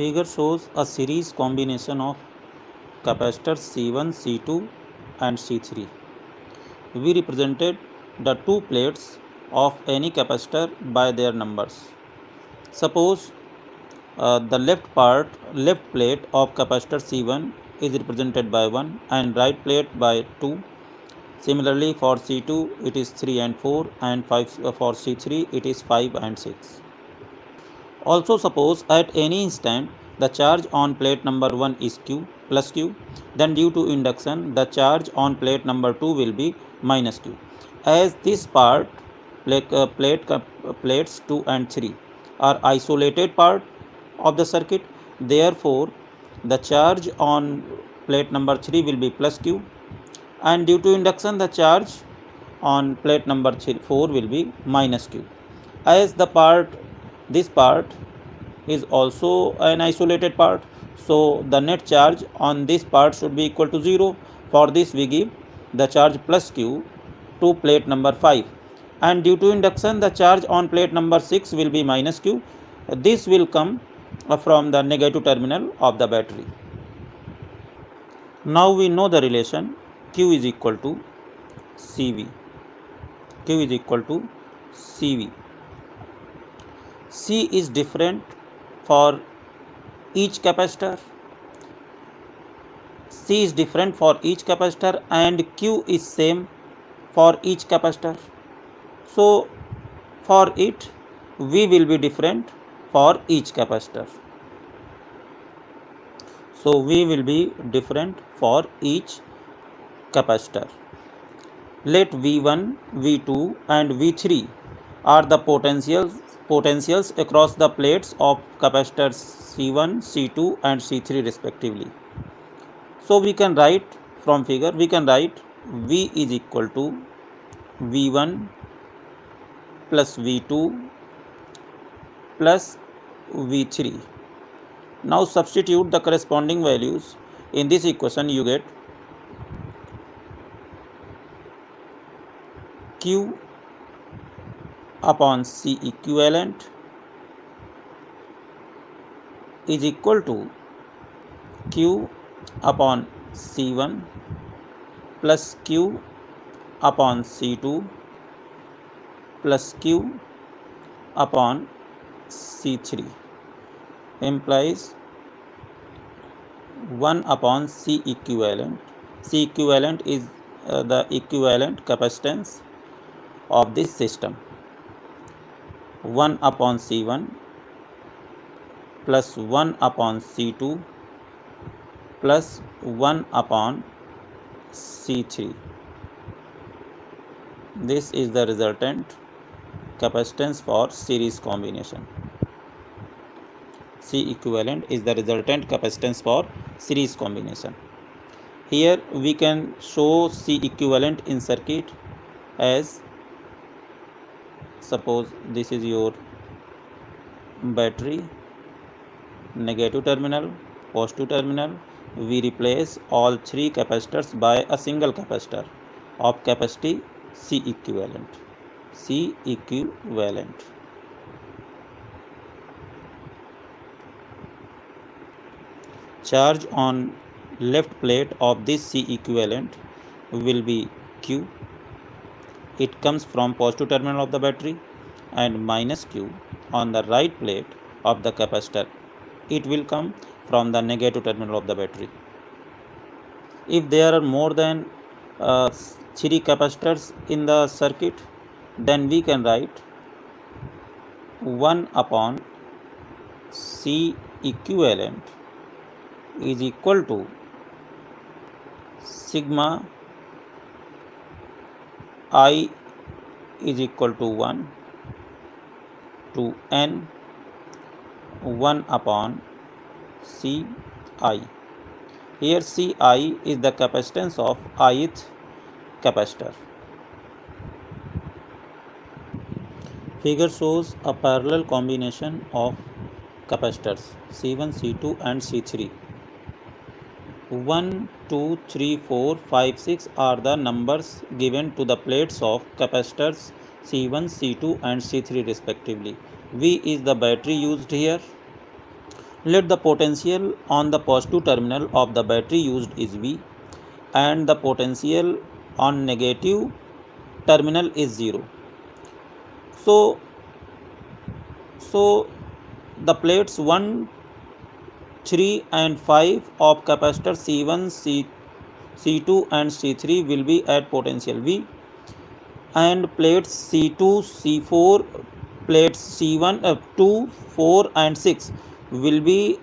Figure shows a series combination of capacitors C1, C2 and C3. We represented the two plates of any capacitor by their numbers. Suppose the left plate of capacitor C1 is represented by 1 and right plate by 2. Similarly, for C2 it is 3 and 4, and for C3 it is 5 and 6. Also suppose at any instant the charge on plate number 1 is Q plus Q, then due to induction the charge on plate number 2 will be minus Q. As this part plates 2 and 3 are isolated part of the circuit, therefore the charge on plate number 3 will be plus Q, and due to induction the charge on plate number 4 will be minus Q. As this part is also an isolated part, so the net charge on this part should be equal to 0. For this we give the charge plus Q to plate number 5, and due to induction the charge on plate number 6 will be minus Q. This will come from the negative terminal of the battery. Now we know the relation Q is equal to CV. Q is equal to CV. C is different for each capacitor. C is different for each capacitor and Q is same for each capacitor. So for it V will be different for each capacitor. So V will be different for each capacitor. Let V1, V2 and V3 are the potentials across the plates of capacitors C1, C2 and C3 respectively. So we can write from figure, we can write V is equal to V1 plus V2 plus V3. Now substitute the corresponding values in this equation. You get Q upon C equivalent is equal to Q upon C1 plus Q upon C2 plus Q upon C3 implies 1 upon C equivalent. C equivalent is the equivalent capacitance of this system. 1 upon C1 plus 1 upon C2 plus 1 upon C3. This is the resultant capacitance for series combination. C equivalent is the resultant capacitance for series combination. Here we can show C equivalent in circuit as, suppose this is your battery, negative terminal, positive terminal. We replace all three capacitors by a single capacitor of capacity C equivalent. C equivalent. Charge on left plate of this C equivalent will be Q. It comes from positive terminal of the battery, and minus Q on the right plate of the capacitor. It will come from the negative terminal of the battery. If there are more than 3 capacitors in the circuit, then we can write 1 upon C equivalent is equal to sigma I is equal to 1 to N 1 upon Ci. Here Ci is the capacitance of ith capacitor. Figure shows a parallel combination of capacitors C1, C2 and C3. 1, 2, 3, 4, 5, 6 are the numbers given to the plates of capacitors C1, C2 and C3 respectively. V is the battery used here. Let the potential on the positive terminal of the battery used is V and the potential on negative terminal is 0. So the plates 1, 3 and 5 of capacitor C1, C2 and C3 will be at potential V, and plates C2, C4, plates C1, 2, 4 and 6 will be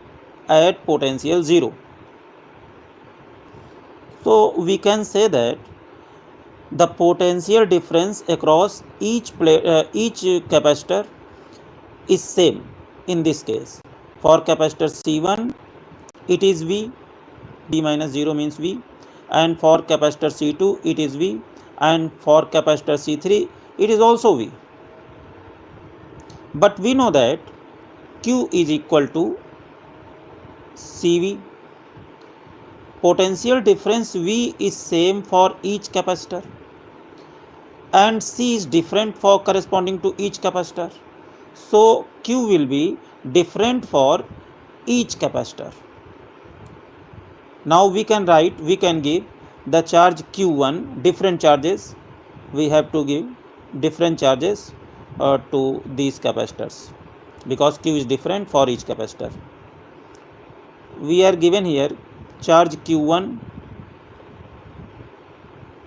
at potential 0. So we can say that the potential difference across each capacitor is same in this case. For capacitor C1 it is V, V minus 0 means V, and for capacitor C2 it is V, and for capacitor C3 it is also V. But we know that Q is equal to CV. Potential difference V is same for each capacitor and C is different for corresponding to each capacitor. So Q will be different for each capacitor. Now we can give the charge Q1, different charges. We have to give different charges to these capacitors because Q is different for each capacitor. We are given here charge Q1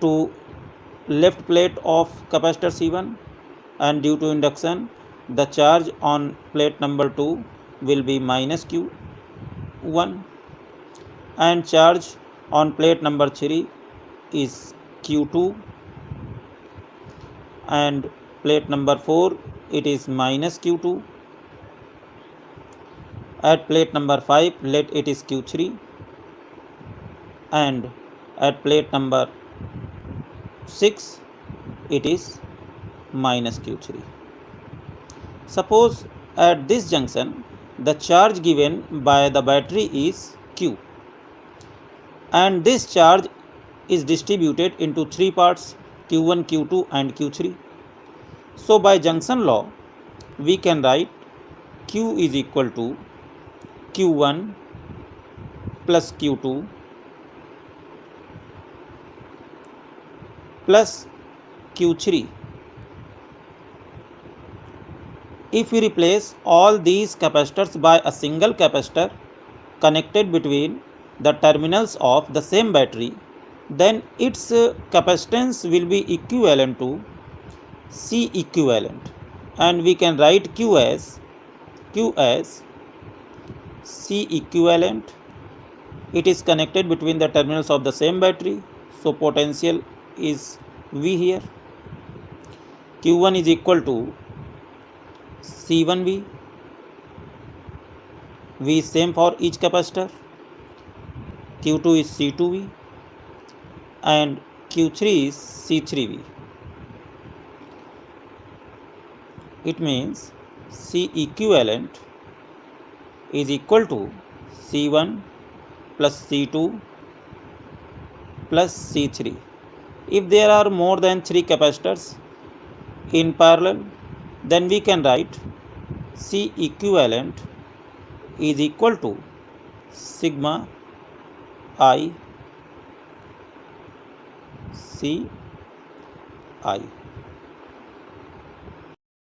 to left plate of capacitor C1, and due to induction the charge on plate number 2 will be minus Q1, and charge on plate number 3 is Q2, and plate number 4 it is minus Q2. At plate number 5 let it is Q3, and at plate number 6 it is minus Q3. Suppose at this junction the charge given by the battery is Q, and this charge is distributed into 3 parts, Q1, Q2 and Q3. So by junction law we can write Q is equal to Q1 plus Q2 plus Q3. If we replace all these capacitors by a single capacitor connected between the terminals of the same battery, then its capacitance will be equivalent to C equivalent, and we can write Q as C equivalent. It is connected between the terminals of the same battery, so potential is V here. Q1 is equal to C1V. V is same for each capacitor. Q2 is C2V and Q3 is C3V. It means C equivalent is equal to C1 plus C2 plus C3. If there are more than 3 capacitors in parallel, then we can write C equivalent is equal to sigma I C I.